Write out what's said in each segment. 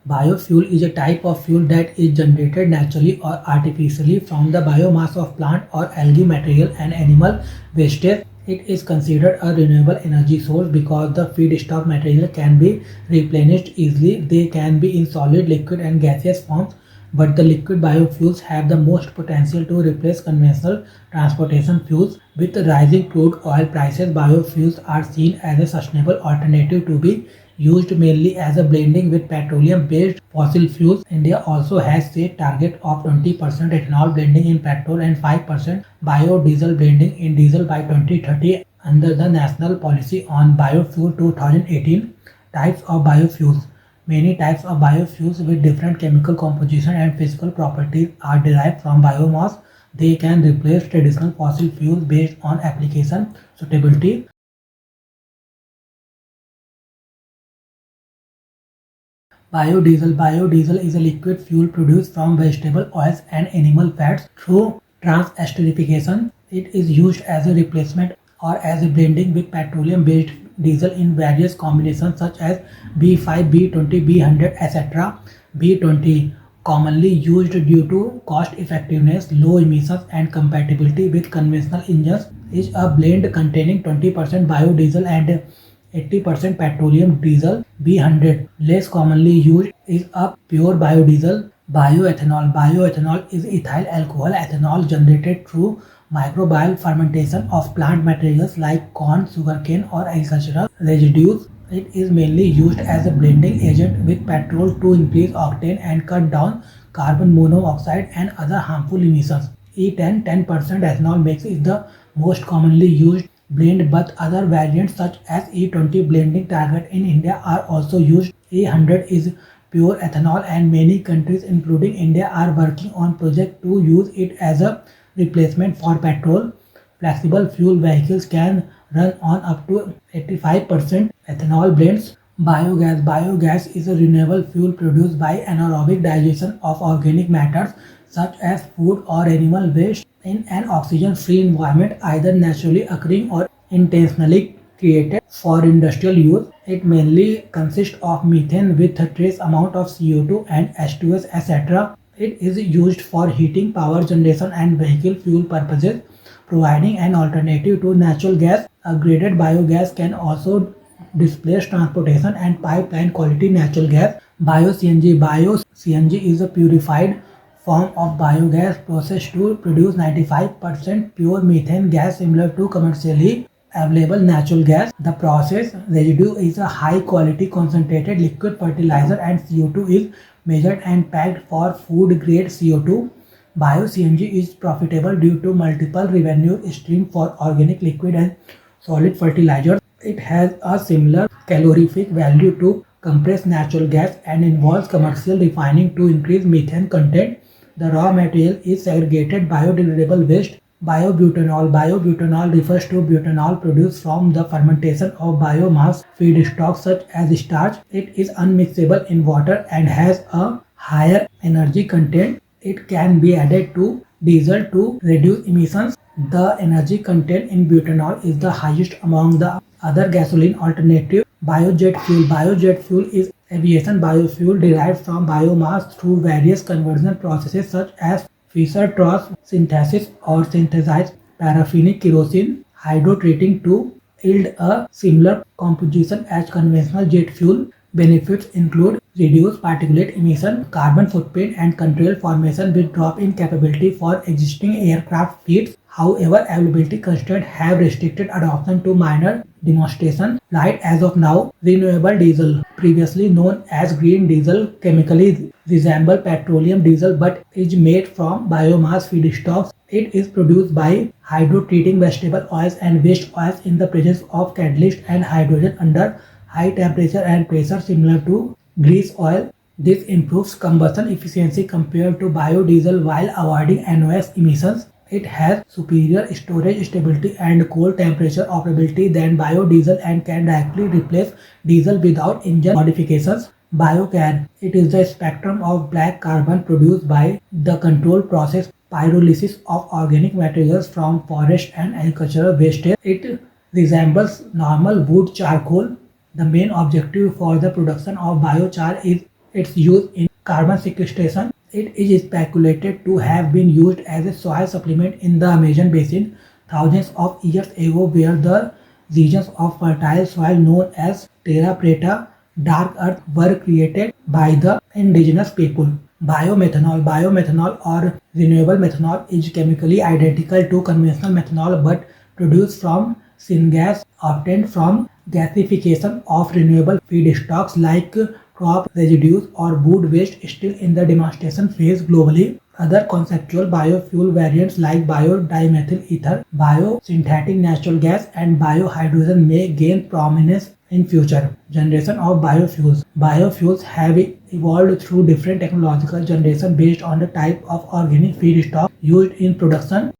Biofuel is a type of fuel that is generated naturally or artificially from the biomass of plant or algae material and animal wastage. It is considered a renewable energy source because the feedstock material can be replenished easily. They can be in solid, liquid, and gaseous forms, but the liquid biofuels have the most potential to replace conventional transportation fuels. With rising crude oil prices, biofuels are seen as a sustainable alternative to be used mainly as a blending with petroleum-based fossil fuels. India also has set target of 20% ethanol blending in petrol and 5% biodiesel blending in diesel by 2030 under the National Policy on Biofuel 2018. Types of biofuels. Many types of biofuels with different chemical composition and physical properties are derived from biomass. They can replace traditional fossil fuels based on application suitability. Biodiesel is a liquid fuel produced from vegetable oils and animal fats through trans-esterification. It is used as a replacement or as a blending with petroleum-based diesel in various combinations such as B5, B20, B100, etc. B20, commonly used due to cost effectiveness, low emissions, and compatibility with conventional engines, is a blend containing 20% biodiesel and 80% petroleum diesel. B100, less commonly used, is a pure biodiesel. Bioethanol is ethyl alcohol ethanol generated through microbial fermentation of plant materials like corn, sugarcane, or agricultural residues. It is mainly used as a blending agent with petrol to increase octane and cut down carbon monoxide and other harmful emissions. E10, 10% ethanol mix is the most commonly used blend, but other variants such as E20 blending target in India are also used. E100 is pure ethanol, and many countries including India are working on projects to use it as a replacement for petrol. Flexible fuel vehicles can run on up to 85% ethanol blends. Biogas is a renewable fuel produced by anaerobic digestion of organic matters such as food or animal waste in an oxygen-free environment, either naturally occurring or intentionally created for industrial use. It mainly consists of methane with a trace amount of CO2 and H2S, etc. It is used for heating, power generation, and vehicle fuel purposes, providing an alternative to natural gas. Upgraded biogas can also displace transportation and pipeline quality natural gas. Bio-CNG is a purified form of biogas processed to produce 95% pure methane gas similar to commercially available natural gas. The process residue is a high quality concentrated liquid fertilizer, and CO2 is measured and packed for food grade CO2. Bio-CNG is profitable due to multiple revenue streams for organic liquid and solid fertilizers. It has a similar calorific value to compressed natural gas and involves commercial refining to increase methane content. The raw material is segregated biodegradable waste. Biobutanol refers to butanol produced from the fermentation of biomass feedstocks such as starch. It is unmixable in water and has a higher energy content. It can be added to diesel to reduce emissions. The energy content in butanol is the highest among the other gasoline alternatives. Biojet fuel is aviation biofuel derived from biomass through various conversion processes such as Fischer-Tropsch synthesis or synthesized paraffinic kerosene hydrotreating to yield a similar composition as conventional jet fuel. Benefits include reduced particulate emission, carbon footprint, and control formation with drop-in capability for existing aircraft fleets. However, availability constraints have restricted adoption to minor demonstration flight as of now. Renewable diesel, previously known as green diesel, chemically resembles petroleum diesel but is made from biomass feedstocks. It is produced by hydrotreating vegetable oils and waste oils in the presence of catalyst and hydrogen under high temperature and pressure similar to grease oil. This improves combustion efficiency compared to biodiesel while avoiding NOx emissions. It has superior storage stability and cold temperature operability than biodiesel and can directly replace diesel without engine modifications. Biocan, it is the spectrum of black carbon produced by the controlled process pyrolysis of organic materials from forest and agricultural waste. It resembles normal wood charcoal. The main objective for the production of biochar is its use in carbon sequestration. It is speculated to have been used as a soil supplement in the Amazon basin thousands of years ago, where the regions of fertile soil known as terra preta, dark earth, were created by the indigenous people. Biomethanol or renewable methanol is chemically identical to conventional methanol but produced from syngas obtained from gasification of renewable feedstocks like crop residues or wood waste still in the demonstration phase globally. Other conceptual biofuel variants like biodimethyl ether, biosynthetic natural gas, and biohydrogen may gain prominence in future generation of biofuels. Biofuels have evolved through different technological generations based on the type of organic feedstock used in production.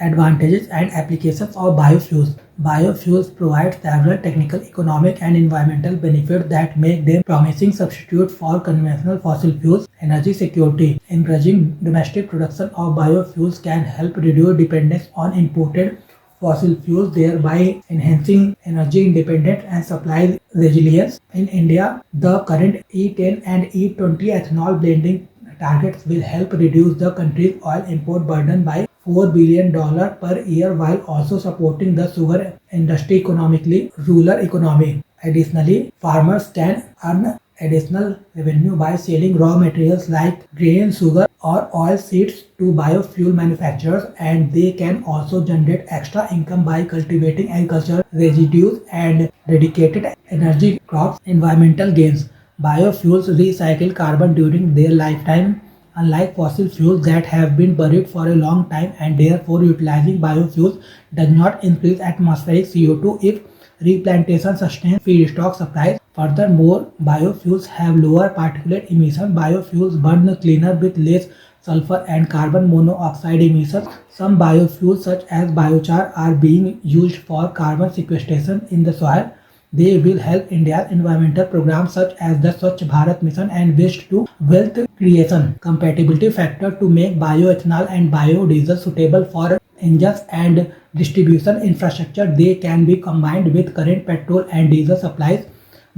Advantages and applications of biofuels. Biofuels provide several technical, economic, and environmental benefits that make them promising substitute for conventional fossil fuels. Energy security. Encouraging domestic production of biofuels can help reduce dependence on imported fossil fuels, thereby enhancing energy independence and supply resilience. In India, the current E10 and E20 ethanol blending targets will help reduce the country's oil import burden by $4 billion per year while also supporting the sugar industry economically rural economy. Additionally, farmers can earn additional revenue by selling raw materials like grain, sugar, or oil seeds to biofuel manufacturers, and they can also generate extra income by cultivating agricultural residues and dedicated energy crops. Environmental gains. Biofuels recycle carbon during their lifetime, unlike fossil fuels that have been buried for a long time, and therefore utilizing biofuels does not increase atmospheric CO2 if replantation sustains feedstock supplies. Furthermore, biofuels have lower particulate emissions. Biofuels burn cleaner with less sulfur and carbon monoxide emissions. Some biofuels, such as biochar, are being used for carbon sequestration in the soil. They will help India's environmental programs such as the Swachh Bharat Mission and Waste to Wealth Creation. Compatibility factor to make bioethanol and biodiesel suitable for engines and distribution infrastructure. They can be combined with current petrol and diesel supplies.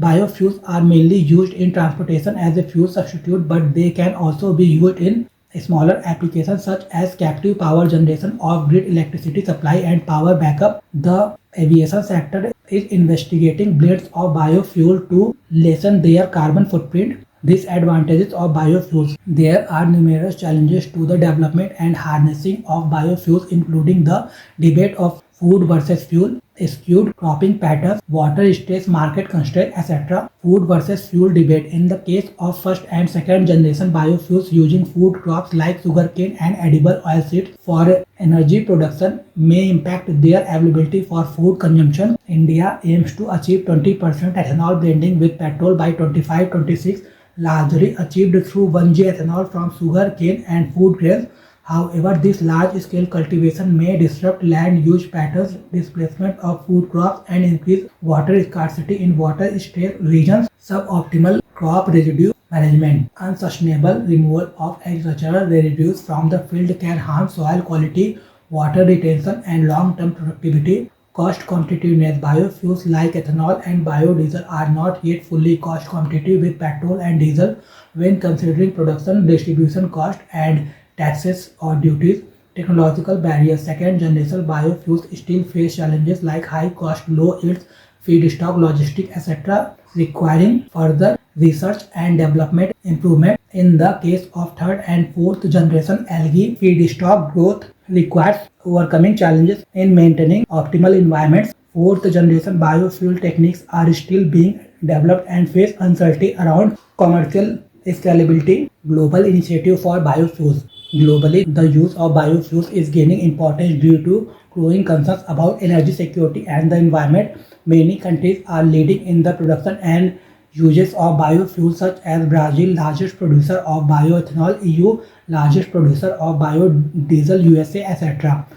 Biofuels are mainly used in transportation as a fuel substitute, but they can also be used in smaller applications such as captive power generation, off-grid electricity supply, and power backup. The aviation sector is investigating blends of biofuel to lessen their carbon footprint. Disadvantages of biofuels. There are numerous challenges to the development and harnessing of biofuels, including the debate of food versus fuel, skewed cropping patterns, water stress, market constraints, etc. Food versus fuel debate. In the case of first and second generation biofuels using food crops like sugarcane and edible oilseeds for energy production may impact their availability for food consumption. India aims to achieve 20% ethanol blending with petrol by 25-26, largely achieved through 1G ethanol from sugarcane and food grains. However, this large-scale cultivation may disrupt land use patterns, displacement of food crops, and increase water scarcity in water-stressed regions. Suboptimal crop residue management. Unsustainable removal of agricultural residues from the field can harm soil quality, water retention, and long-term productivity. Cost competitiveness. Biofuels like ethanol and biodiesel are not yet fully cost competitive with petrol and diesel when considering production, distribution cost, and taxes or duties. Technological barriers. Second generation biofuels still face challenges like high cost, low yields, feedstock, logistics, etc., requiring further research and development improvement. In the case of third and fourth generation algae, feedstock growth requires overcoming challenges in maintaining optimal environments. Fourth generation biofuel techniques are still being developed and face uncertainty around commercial scalability. Global initiative for biofuels. Globally, the use of biofuels is gaining importance due to growing concerns about energy security and the environment. Many countries are leading in the production and uses of biofuels, such as Brazil, largest producer of bioethanol, EU, largest producer of biodiesel, USA, etc.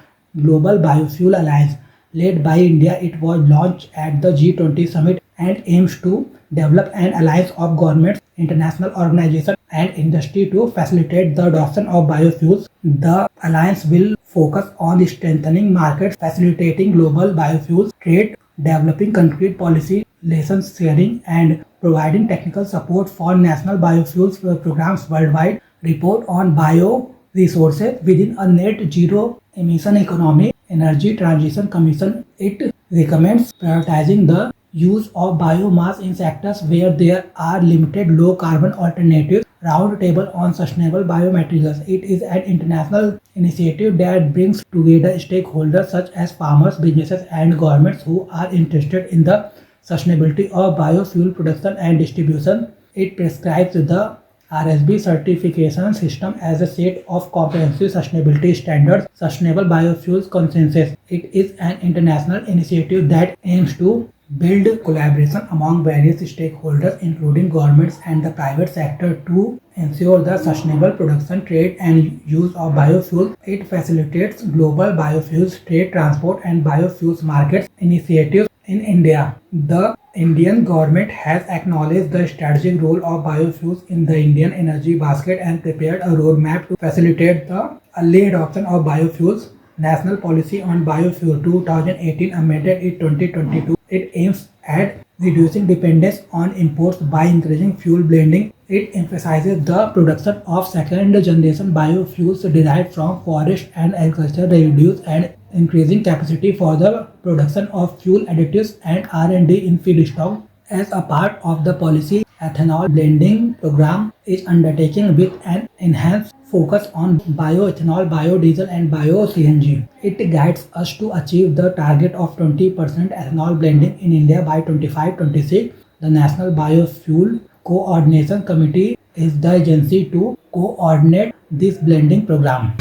Global Biofuel Alliance. Led by India, it was launched at the G20 summit and aims to develop an alliance of governments, international organizations, and industry to facilitate the adoption of biofuels. The alliance will focus on strengthening markets, facilitating global biofuels trade, developing concrete policy, lessons sharing, and providing technical support for national biofuels programs worldwide. Report on bioresources within a net zero emission economy. Energy Transition Commission, it recommends prioritizing the use of biomass in sectors where there are limited low carbon alternatives. Roundtable on Sustainable Biomaterials. It is an international initiative that brings together stakeholders such as farmers, businesses, and governments who are interested in the sustainability of biofuel production and distribution. It prescribes the RSB certification system as a set of comprehensive sustainability standards. Sustainable Biofuels Consensus. It is an international initiative that aims to build collaboration among various stakeholders, including governments and the private sector, to ensure the sustainable production, trade, and use of biofuels. It facilitates global biofuels trade, transport, and biofuels markets initiatives in India. The Indian government has acknowledged the strategic role of biofuels in the Indian energy basket and prepared a roadmap to facilitate the early adoption of biofuels. National Policy on Biofuel 2018 amended in 2022. It aims at reducing dependence on imports by encouraging fuel blending. It emphasizes the production of second-generation biofuels derived from forest and agricultural residues and increasing capacity for the production of fuel additives and R&D in feedstock. As a part of the policy, ethanol blending program is undertaken with an enhanced focus on bioethanol, biodiesel, and bio-CNG. It guides us to achieve the target of 20% ethanol blending in India by 25-26. The National Biofuel Coordination Committee is the agency to coordinate this blending program.